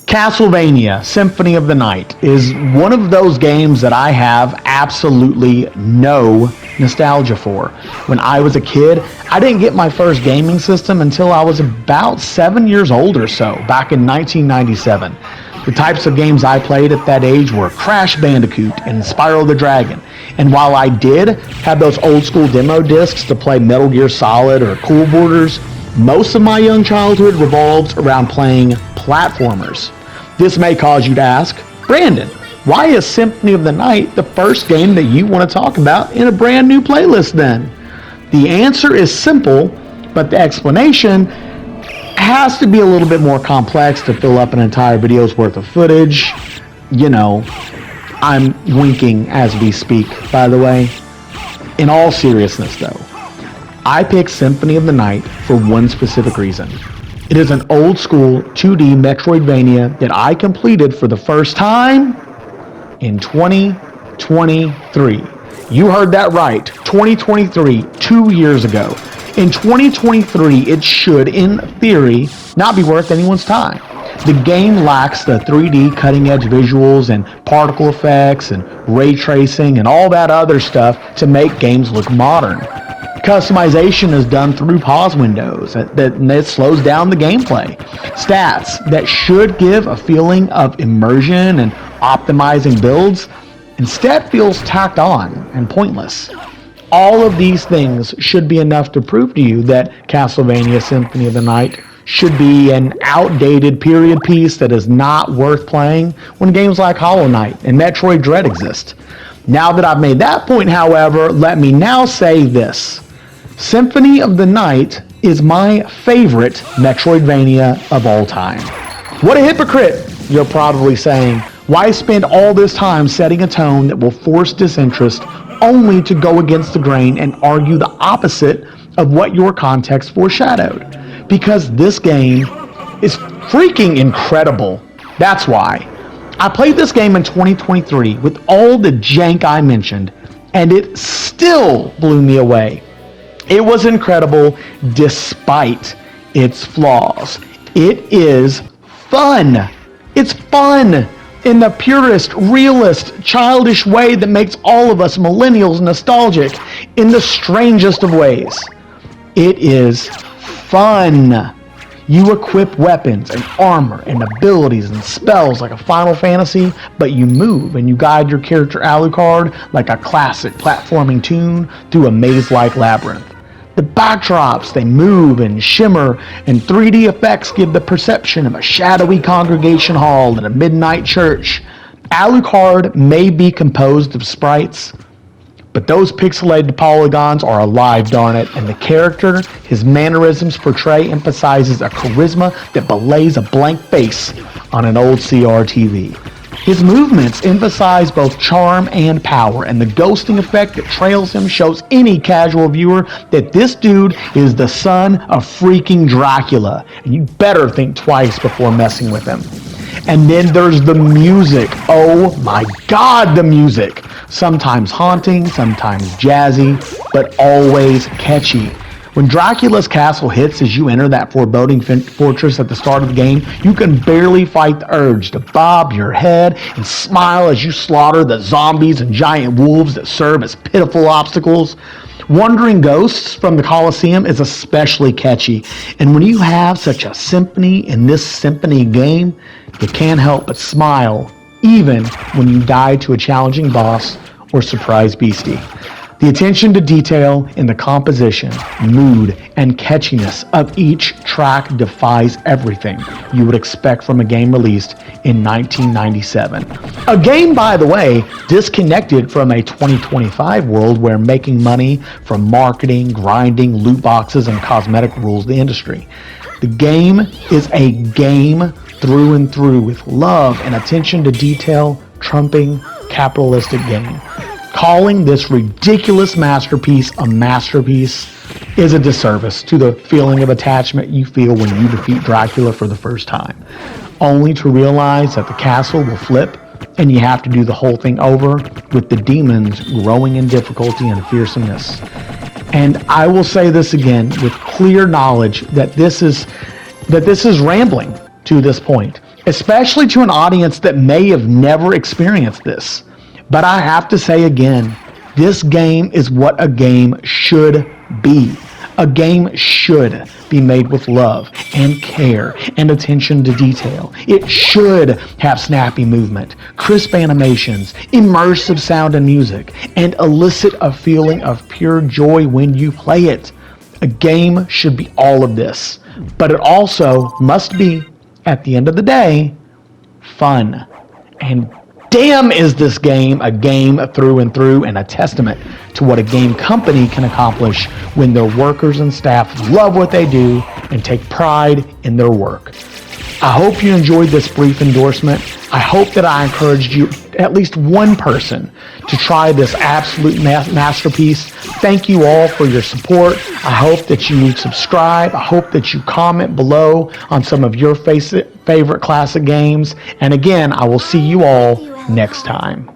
Castlevania Symphony of the Night is one of those games that I have absolutely no nostalgia for. When I was a kid, I didn't get my first gaming system until I was about 7 years old or so, back in 1997. The types of games I played at that age were Crash Bandicoot and Spyro the Dragon. And while I did have those old school demo discs to play Metal Gear Solid or Cool Borders, most of my young childhood revolved around playing platformers. This may cause you to ask, Brandon, why is Symphony of the Night the first game that you want to talk about in a brand new playlist then? The answer is simple, but the explanation has to be a little bit more complex to fill up an entire video's worth of footage. You know, I'm winking as we speak, by the way. In all seriousness though, I picked Symphony of the Night for one specific reason. It is an old school 2D Metroidvania that I completed for the first time in 2023. You heard that right, 2023, 2 years ago. In 2023, it should, in theory, not be worth anyone's time. The game lacks the 3D cutting-edge visuals and particle effects and ray tracing and all that other stuff to make games look modern. Customization is done through pause windows that slows down the gameplay. Stats that should give a feeling of immersion and optimizing builds instead feels tacked on and pointless. All of these things should be enough to prove to you that Castlevania Symphony of the Night should be an outdated period piece that is not worth playing when games like Hollow Knight and Metroid Dread exist. Now that I've made that point, however, let me now say this. Symphony of the Night is my favorite Metroidvania of all time. What a hypocrite, you're probably saying. Why spend all this time setting a tone that will force disinterest only to go against the grain and argue the opposite of what your context foreshadowed? Because this game is freaking incredible. That's why. I played this game in 2023 with all the jank I mentioned, and it still blew me away. It was incredible despite its flaws. It is fun. It's fun in the purest, realist, childish way that makes all of us millennials nostalgic in the strangest of ways. It is fun. You equip weapons and armor and abilities and spells like a Final Fantasy, but you move and you guide your character Alucard like a classic platforming tune through a maze-like labyrinth. The backdrops, they move and shimmer, and 3D effects give the perception of a shadowy congregation hall in a midnight church. Alucard may be composed of sprites, but those pixelated polygons are alive, darn it, and the character, his mannerisms portray emphasizes a charisma that belays a blank face on an old CRTV. His movements emphasize both charm and power, and the ghosting effect that trails him shows any casual viewer that this dude is the son of freaking Dracula, and you better think twice before messing with him. And then there's the music. Oh my God, the music. Sometimes haunting, sometimes jazzy, but always catchy. When Dracula's castle hits as you enter that foreboding fortress at the start of the game, you can barely fight the urge to bob your head and smile as you slaughter the zombies and giant wolves that serve as pitiful obstacles. Wandering Ghosts from the Colosseum is especially catchy, and when you have such a symphony in this symphony game, you can't help but smile, even when you die to a challenging boss or surprise beastie. The attention to detail in the composition, mood, and catchiness of each track defies everything you would expect from a game released in 1997. A game, by the way, disconnected from a 2025 world where making money from marketing, grinding, loot boxes, and cosmetic rules the industry. The game is a game through and through with love and attention to detail trumping capitalistic gain. Calling this ridiculous masterpiece a masterpiece is a disservice to the feeling of attachment you feel when you defeat Dracula for the first time, only to realize that the castle will flip and you have to do the whole thing over with the demons growing in difficulty and fearsomeness. And I will say this again with clear knowledge that this is rambling. to this point, especially to an audience that may have never experienced this. But I have to say again, this game is what a game should be. A game should be made with love and care and attention to detail. It should have snappy movement, crisp animations, immersive sound and music, and elicit a feeling of pure joy when you play it. A game should be all of this, but it also must be, at the end of the day, fun. And damn, is this game a game through and through, and a testament to what a game company can accomplish when their workers and staff love what they do and take pride in their work. I hope you enjoyed this brief endorsement. I hope that I encouraged you, at least one person, to try this absolute masterpiece. Thank you all for your support. I hope that you subscribe. I hope that you comment below on some of your favorite classic games. And again, I will see you all next time.